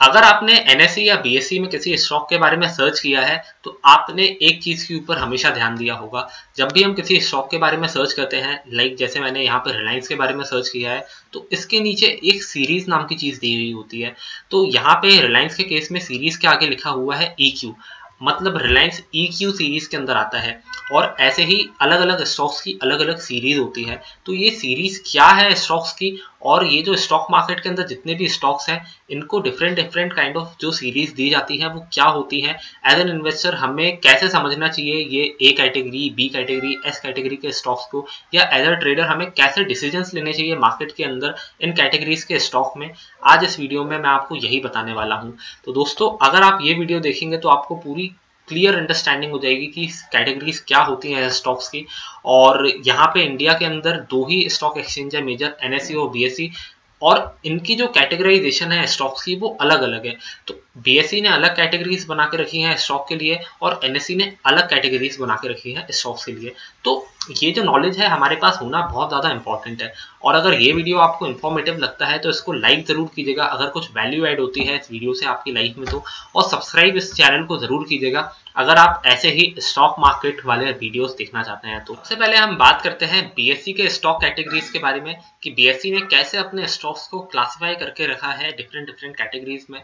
अगर आपने एनएसई या बीएसई में किसी स्टॉक के बारे में सर्च किया है तो आपने एक चीज के ऊपर हमेशा ध्यान दिया होगा। जब भी हम किसी स्टॉक के बारे में सर्च करते हैं, लाइक जैसे मैंने यहाँ पर रिलायंस के बारे में सर्च किया है, तो इसके नीचे एक सीरीज नाम की चीज दी हुई होती है। तो यहाँ पे रिलायंस के केस में सीरीज के आगे लिखा हुआ है EQ, मतलब रिलायंस EQ सीरीज के अंदर आता है। और ऐसे ही अलग अलग स्टॉक्स की अलग अलग सीरीज होती है। तो ये सीरीज क्या है स्टॉक्स की, और ये जो स्टॉक मार्केट के अंदर जितने भी स्टॉक्स हैं इनको डिफरेंट डिफरेंट काइंड ऑफ जो सीरीज दी जाती है वो क्या होती है, एज एन इन्वेस्टर हमें कैसे समझना चाहिए ये A category, B category, S category के स्टॉक्स को, या एज अ ट्रेडर हमें कैसे डिसीजंस लेने चाहिए मार्केट के अंदर इन कैटेगरीज के स्टॉक में। आज इस वीडियो में मैं आपको यही बताने वाला हूँ। तो दोस्तों, अगर आप ये वीडियो देखेंगे तो आपको पूरी क्लियर अंडरस्टैंडिंग हो जाएगी कि कैटेगरीज क्या होती हैं स्टॉक्स की। और यहाँ पे इंडिया के अंदर दो ही स्टॉक एक्सचेंज है मेजर, एनएसई और बीएसई, और इनकी जो कैटेगराइजेशन है स्टॉक्स की वो अलग अलग है। तो बीएसई ने अलग कैटेगरीज बना के रखी हैं स्टॉक के लिए और एनएसई ने अलग कैटेगरीज बना के रखी हैं स्टॉक्स के लिए। तो ये जो नॉलेज है हमारे पास होना बहुत ज़्यादा इंपॉर्टेंट है। और अगर ये वीडियो आपको इन्फॉर्मेटिव लगता है तो इसको लाइक ज़रूर कीजिएगा अगर कुछ वैल्यू ऐड होती है इस वीडियो से आपकी लाइफ में तो, और सब्सक्राइब इस चैनल को ज़रूर कीजिएगा अगर आप ऐसे ही स्टॉक मार्केट वाले वीडियोस देखना चाहते हैं। तो सबसे पहले हम बात करते हैं बीएसई के स्टॉक कैटेगरीज के बारे में कि बीएसई ने कैसे अपने स्टॉक्स को क्लासिफाई करके रखा है डिफरेंट डिफरेंट कैटेगरीज में।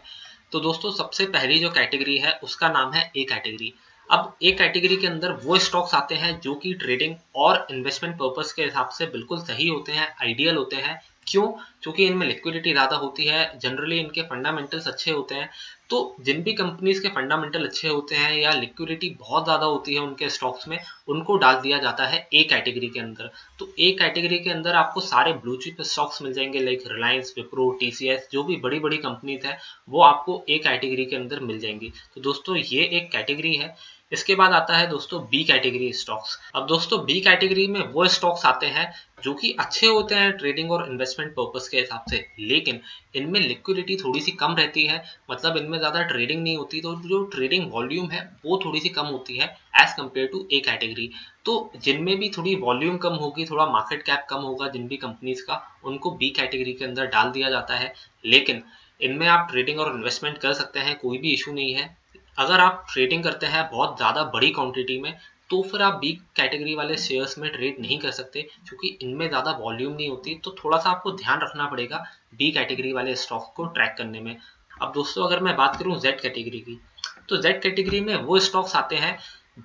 तो दोस्तों, सबसे पहली जो कैटेगरी है उसका नाम है ए कैटेगरी। अब ए कैटेगरी के अंदर वो स्टॉक्स आते हैं जो कि ट्रेडिंग और इन्वेस्टमेंट पर्पस के हिसाब से बिल्कुल सही होते हैं, आइडियल होते हैं। क्यों? क्योंकि इनमें लिक्विडिटी ज़्यादा होती है, जनरली इनके फंडामेंटल्स अच्छे होते हैं। तो जिन भी कंपनीज के फंडामेंटल अच्छे होते हैं या लिक्विडिटी बहुत ज़्यादा होती है उनके स्टॉक्स में, उनको डाल दिया जाता है ए कैटेगरी के अंदर। तो ए कैटेगरी के अंदर आपको सारे ब्लू चिप स्टॉक्स मिल जाएंगे, लाइक रिलायंस, विप्रो, टीसीएस, जो भी बड़ी बड़ी कंपनीज है वो आपको ए कैटेगरी के अंदर मिल जाएंगी। तो दोस्तों, ये एक कैटेगरी है। इसके बाद आता है दोस्तों बी कैटेगरी स्टॉक्स। अब दोस्तों, बी कैटेगरी में वो स्टॉक्स आते हैं जो कि अच्छे होते हैं ट्रेडिंग और इन्वेस्टमेंट पर्पस के हिसाब से, लेकिन इनमें लिक्विडिटी थोड़ी सी कम रहती है, मतलब इनमें ज़्यादा ट्रेडिंग नहीं होती, तो जो ट्रेडिंग वॉल्यूम है वो थोड़ी सी कम होती है as compare to A category. तो जिनमें भी थोड़ी वॉल्यूम कम होगी, थोड़ा मार्केट कैप कम होगा जिन भी कंपनीज का, उनको बी कैटेगरी के अंदर डाल दिया जाता है। लेकिन इनमें आप ट्रेडिंग और इन्वेस्टमेंट कर सकते हैं, कोई भी इशू नहीं है। अगर आप ट्रेडिंग करते हैं बहुत ज़्यादा बड़ी क्वांटिटी में तो फिर आप बी कैटेगरी वाले शेयर्स में ट्रेड नहीं कर सकते, क्योंकि इनमें ज़्यादा वॉल्यूम नहीं होती। तो थोड़ा सा आपको ध्यान रखना पड़ेगा बी कैटेगरी वाले स्टॉक को ट्रैक करने में। अब दोस्तों, अगर मैं बात करूं जेड कैटेगरी की, तो जेड कैटेगरी में वो स्टॉक्स आते हैं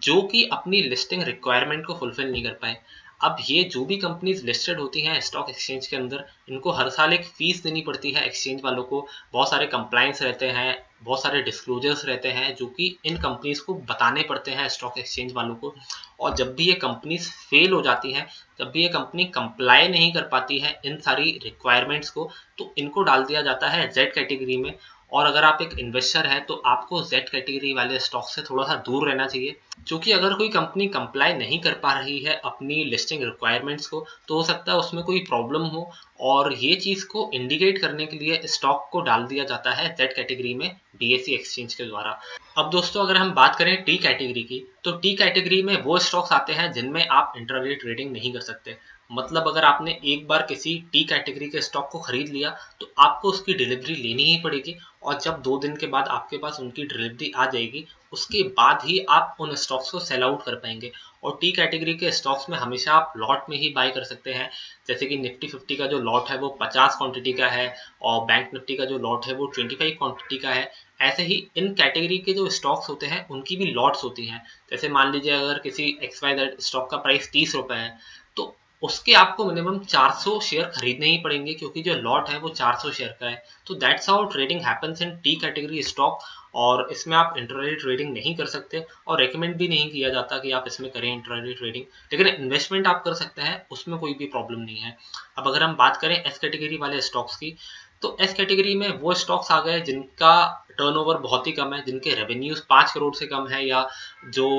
जो कि अपनी लिस्टिंग रिक्वायरमेंट को फुलफिल नहीं कर पाए। अब ये जो भी कंपनीज लिस्टेड होती हैं स्टॉक एक्सचेंज के अंदर, इनको हर साल एक फीस देनी पड़ती है एक्सचेंज वालों को। बहुत सारे कंप्लायंस रहते हैं, बहुत सारे डिस्क्लोजर्स रहते हैं जो कि इन कंपनीज को बताने पड़ते हैं स्टॉक एक्सचेंज वालों को। और जब भी ये कंपनीज फेल हो जाती हैं, जब भी ये कंपनी कंप्लाई नहीं कर पाती है इन सारी रिक्वायरमेंट्स को, तो इनको डाल दिया जाता है जेड कैटेगरी में। और अगर आप एक इन्वेस्टर हैं तो आपको जेड कैटेगरी वाले स्टॉक से थोड़ा सा दूर रहना चाहिए, क्योंकि अगर कोई कंपनी कंप्लाई नहीं कर पा रही है अपनी लिस्टिंग रिक्वायरमेंट्स को तो हो सकता है उसमें कोई प्रॉब्लम हो, और ये चीज़ को इंडिकेट करने के लिए स्टॉक को डाल दिया जाता है जेड कैटेगरी में बीएसई एक्सचेंज के द्वारा। अब दोस्तों, अगर हम बात करें टी कैटेगरी की, तो टी कैटेगरी में वो स्टॉक्स आते हैं जिनमें आप इंट्राडे ट्रेडिंग नहीं कर सकते। मतलब अगर आपने एक बार किसी टी कैटेगरी के स्टॉक को खरीद लिया तो आपको उसकी डिलीवरी लेनी ही पड़ेगी, और जब 2 दिन के बाद आपके पास उनकी डिलीवरी आ जाएगी उसके बाद ही आप उन स्टॉक्स को सेल आउट कर पाएंगे। और टी कैटेगरी के स्टॉक्स में हमेशा आप लॉट में ही बाय कर सकते हैं। जैसे कि निफ्टी 50 का जो लॉट है वो 50 क्वांटिटी का है, और बैंक निफ्टी का जो लॉट है वो 25 क्वांटिटी का है। ऐसे ही इन कैटेगरी के जो स्टॉक्स होते हैं उनकी भी लॉट्स होती हैं। जैसे मान लीजिए अगर किसी XYZ स्टॉक का प्राइस 30 रुपये है तो उसके आपको मिनिमम 400 शेयर खरीदने ही पड़ेंगे, क्योंकि जो लॉट है वो 400 शेयर का है। तो that's how trading happens in T category stock, और इसमें आप इंट्राडे ट्रेडिंग नहीं कर सकते, और रेकमेंड भी नहीं किया जाता कि आप इसमें करें इंट्राडे ट्रेडिंग। लेकिन इन्वेस्टमेंट आप कर सकते हैं, उसमें कोई भी प्रॉब्लम नहीं है। अब अगर हम बात करें एस कैटेगरी वाले स्टॉक्स की, तो एस कैटेगरी में वो स्टॉक्स आ गए जिनका टर्नओवर बहुत ही कम है, जिनके रेवेन्यूज 5 करोड़ से कम है, या जो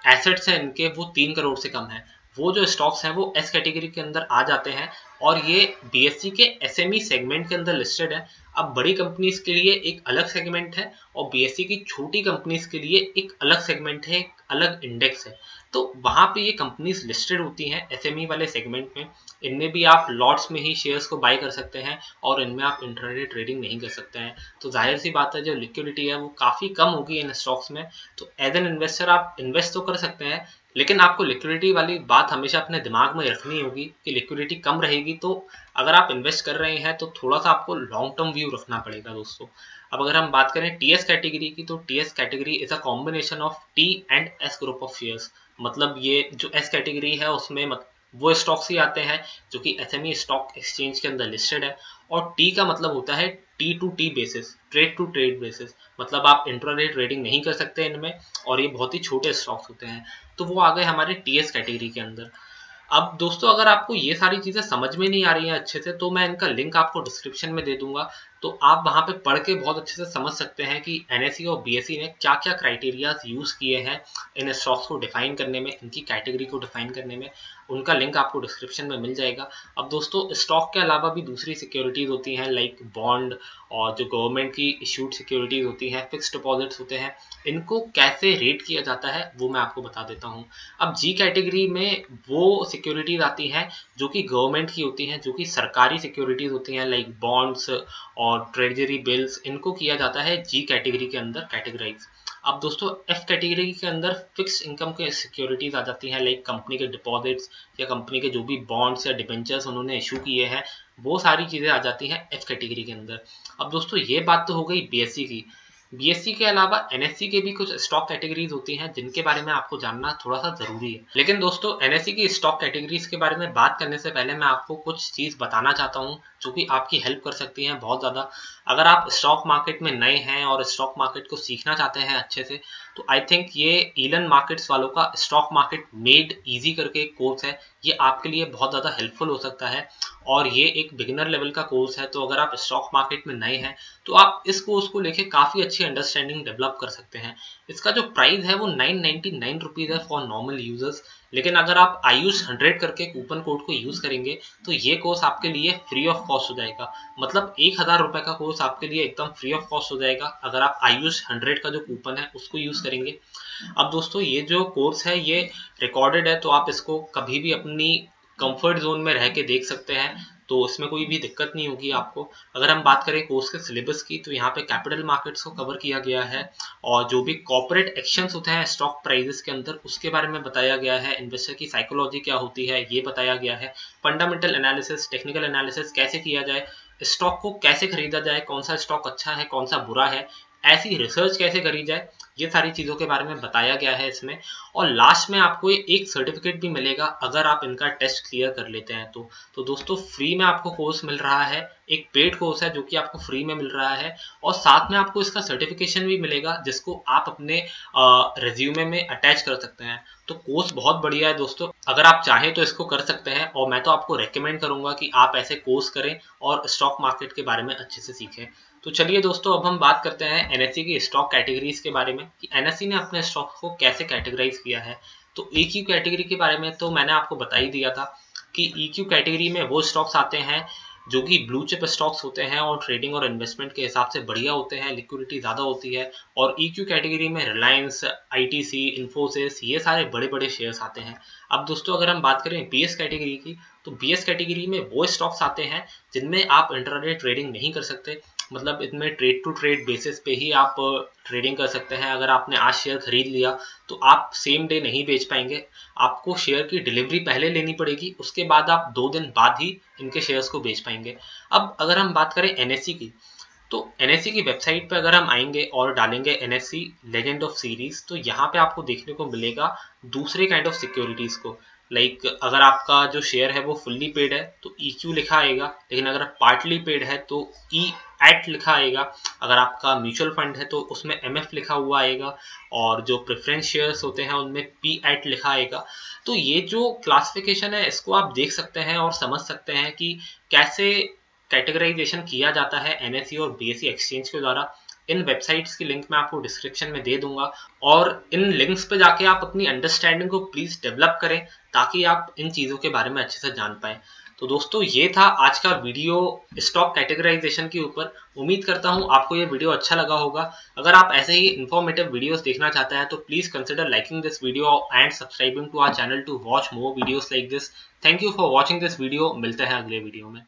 एसेट्स हैं इनके वो 3 करोड़ से कम है। वो जो स्टॉक्स हैं वो एस कैटेगरी के अंदर आ जाते हैं, और ये BSE के SME सेगमेंट के अंदर लिस्टेड है। अब बड़ी कंपनीज के लिए एक अलग सेगमेंट है और BSE की छोटी कंपनीज के लिए एक अलग सेगमेंट है, एक अलग इंडेक्स है। तो वहां पे ये कंपनीज लिस्टेड होती हैं SME वाले सेगमेंट में। इनमें भी आप लॉट्स में ही शेयर्स को बाय कर सकते हैं और इनमें आप इंट्राडे ट्रेडिंग नहीं कर सकते हैं। तो जाहिर सी बात है जो लिक्विडिटी है वो काफ़ी कम होगी इन स्टॉक्स में। तो एज एन इन्वेस्टर आप इन्वेस्ट तो कर सकते हैं, लेकिन आपको लिक्विडिटी वाली बात हमेशा अपने दिमाग में रखनी होगी कि लिक्विडिटी कम रहेगी। तो अगर आप इन्वेस्ट कर रहे हैं तो थोड़ा सा आपको लॉन्ग टर्म व्यू रखना पड़ेगा दोस्तों। अब अगर हम बात करें TS कैटेगरी की, तो TS category is a combination of T and S group of shares. मतलब ये जो S कैटेगरी है उसमें वो स्टॉक्स ही आते हैं जो कि SME स्टॉक एक्सचेंज के अंदर लिस्टेड है। और T का मतलब होता है T to T basis, trade to trade basis. मतलब आप इंट्राडे ट्रेडिंग नहीं कर सकते इनमें और ये बहुत ही छोटे स्टॉक्स होते हैं। तो वो आ गए हमारे TS कैटेगरी के अंदर। अब दोस्तों अगर आपको ये सारी चीज़ें समझ में नहीं आ रही हैं अच्छे से, तो मैं इनका लिंक आपको डिस्क्रिप्शन में दे दूंगा। तो आप वहां पे पढ़ के बहुत अच्छे से समझ सकते हैं कि NSE और BSE ने क्या क्या क्राइटेरियाज यूज किए हैं इन स्टॉक्स को डिफाइन करने में, इनकी कैटेगरी को डिफाइन करने में। उनका लिंक आपको डिस्क्रिप्शन में मिल जाएगा। अब दोस्तों स्टॉक के अलावा भी दूसरी सिक्योरिटीज होती हैं लाइक बॉन्ड और जो गवर्नमेंट की इशूड सिक्योरिटीज होती हैं, फिक्स्ड डिपॉजिट्स होते हैं। इनको कैसे रेट किया जाता है वो मैं आपको बता देता हूँ। अब G कैटेगरी में वो सिक्योरिटीज आती हैं जो कि गवर्नमेंट की होती हैं, जो कि सरकारी सिक्योरिटीज होती हैं लाइक बॉन्ड्स और ट्रेजरी बिल्स। इनको किया जाता है G कैटेगरी के अंदर कैटेगराइज। अब दोस्तों F कैटेगरी के अंदर फिक्स इनकम के सिक्योरिटीज आ जाती हैं लाइक कंपनी के डिपॉजिट्स या कंपनी के जो भी बॉन्ड्स या डिबेंचर्स उन्होंने इशू किए हैं, वो सारी चीजें आ जाती हैं F कैटेगरी के अंदर। अब दोस्तों ये बात तो हो गई BSE की। BSE के अलावा NSE के भी कुछ स्टॉक कैटेगरीज होती हैं जिनके बारे में आपको जानना थोड़ा सा जरूरी है। लेकिन दोस्तों NSE की स्टॉक कैटेगरीज के बारे में बात करने से पहले मैं आपको कुछ चीज बताना चाहता हूँ जो कि आपकी हेल्प कर सकती हैं बहुत ज्यादा। अगर आप स्टॉक मार्केट में नए हैं और स्टॉक मार्केट को सीखना चाहते हैं अच्छे से, तो आई थिंक ये ईलन मार्केट्स वालों का स्टॉक मार्केट मेड इजी करके एक कोर्स है। ये आपके लिए बहुत ज़्यादा हेल्पफुल हो सकता है और ये एक बिगिनर लेवल का कोर्स है। तो अगर आप स्टॉक मार्केट में नए हैं तो आप इस कोर्स को लेके काफ़ी अच्छी अंडरस्टैंडिंग डेवलप कर सकते हैं। इसका जो प्राइस है वो 999 रुपीज़ है फॉर नॉर्मल यूजर्स। लेकिन अगर आप आयुष 100 करके कूपन कोड को यूज़ करेंगे तो ये कोर्स आपके लिए फ्री ऑफ कॉस्ट हो जाएगा। मतलब 1000 रुपये का कोर्स आपके लिए एकदम फ्री ऑफ कॉस्ट हो जाएगा अगर आप आयुष 100 का जो कूपन है उसको यूज़ करेंगे। अब दोस्तों ये जो कोर्स है ये रिकॉर्डेड है, तो आप इसको कभी भी अपनी कंफर्ट जोन में रह के देख सकते हैं, तो इसमें कोई भी दिक्कत नहीं होगी आपको। अगर हम बात करें कोर्स के सिलेबस की, तो यहाँ पे कैपिटल मार्केट्स को कवर किया गया है और जो भी कॉर्पोरेट एक्शंस होते हैं स्टॉक प्राइजेस के अंदर उसके बारे में बताया गया है। इन्वेस्टर की साइकोलॉजी क्या होती है ये बताया गया है। फंडामेंटल एनालिसिस, टेक्निकल एनालिसिस कैसे किया जाए, स्टॉक को कैसे खरीदा जाए, कौन सा स्टॉक अच्छा है कौन सा बुरा है, ऐसी रिसर्च कैसे करी जाए, ये सारी चीज़ों के बारे में बताया गया है इसमें। और लास्ट में आपको एक सर्टिफिकेट भी मिलेगा अगर आप इनका टेस्ट क्लियर कर लेते हैं तो दोस्तों फ्री में आपको कोर्स मिल रहा है, एक पेड कोर्स है जो कि आपको फ्री में मिल रहा है और साथ में आपको इसका सर्टिफिकेशन भी मिलेगा जिसको आप अपने रिज्यूमे में अटैच कर सकते हैं। तो कोर्स बहुत बढ़िया है दोस्तों, अगर आप चाहें तो इसको कर सकते हैं और मैं तो आपको रेकमेंड करूंगा कि आप ऐसे कोर्स करें और स्टॉक मार्केट के बारे में अच्छे से सीखें। तो चलिए दोस्तों अब हम बात करते हैं NSE की स्टॉक कैटेगरीज के बारे में कि NSE ने अपने स्टॉक को कैसे कैटेगराइज किया है। तो EQ कैटेगरी के बारे में तो मैंने आपको बता ही दिया था कि EQ कैटेगरी में वो स्टॉक्स आते हैं जो कि ब्लू चिप स्टॉक्स होते हैं और ट्रेडिंग और इन्वेस्टमेंट के हिसाब से बढ़िया होते हैं, लिक्विडिटी ज़्यादा होती है। और EQ कैटेगरी में रिलायंस, ITC, इन्फोसिस, ये सारे बड़े बड़े शेयर्स आते हैं। अब दोस्तों अगर हम बात करें BS कैटेगरी की, तो BS कैटेगरी में वो स्टॉक्स आते हैं जिनमें आप इंट्राडे ट्रेडिंग नहीं कर सकते। मतलब इनमें ट्रेड टू ट्रेड बेसिस पे ही आप ट्रेडिंग कर सकते हैं। अगर आपने आज शेयर खरीद लिया तो आप सेम डे नहीं बेच पाएंगे, आपको शेयर की डिलीवरी पहले लेनी पड़ेगी, उसके बाद आप 2 दिन बाद ही इनके शेयर्स को बेच पाएंगे। अब अगर हम बात करें NSE की, तो NSE की वेबसाइट पे अगर हम आएंगे और डालेंगे NSE लेजेंड ऑफ सीरीज, तो यहाँ पे आपको देखने को मिलेगा दूसरे काइंड ऑफ सिक्योरिटीज को। लाइक अगर आपका जो शेयर है वो फुल्ली पेड है तो EQ लिखा आएगा, लेकिन अगर पार्टली पेड है तो EAT लिखा आएगा। अगर आपका म्यूचुअल फंड है तो उसमें MF लिखा हुआ आएगा और जो प्रेफरेंस शेयर्स होते हैं उनमें PAT लिखा आएगा। तो ये जो क्लासिफिकेशन है इसको आप देख सकते हैं और समझ सकते हैं कि कैसे कैटेगराइजेशन किया जाता है NSE और BSE एक्सचेंज के द्वारा। इन वेबसाइट्स की लिंक मैं आपको डिस्क्रिप्शन में दे दूंगा और इन लिंक्स पे जाके आप अपनी अंडरस्टैंडिंग को प्लीज डेवलप करें ताकि आप इन चीज़ों के बारे में अच्छे से जान पाएं। तो दोस्तों ये था आज का वीडियो स्टॉक कैटेगराइजेशन के ऊपर। उम्मीद करता हूँ आपको ये वीडियो अच्छा लगा होगा। अगर आप ऐसे ही इन्फॉर्मेटिव वीडियोस देखना चाहते हैं तो please consider liking this video and subscribing to our channel to watch more videos like this. Thank you for watching this video. मिलते हैं अगले वीडियो में।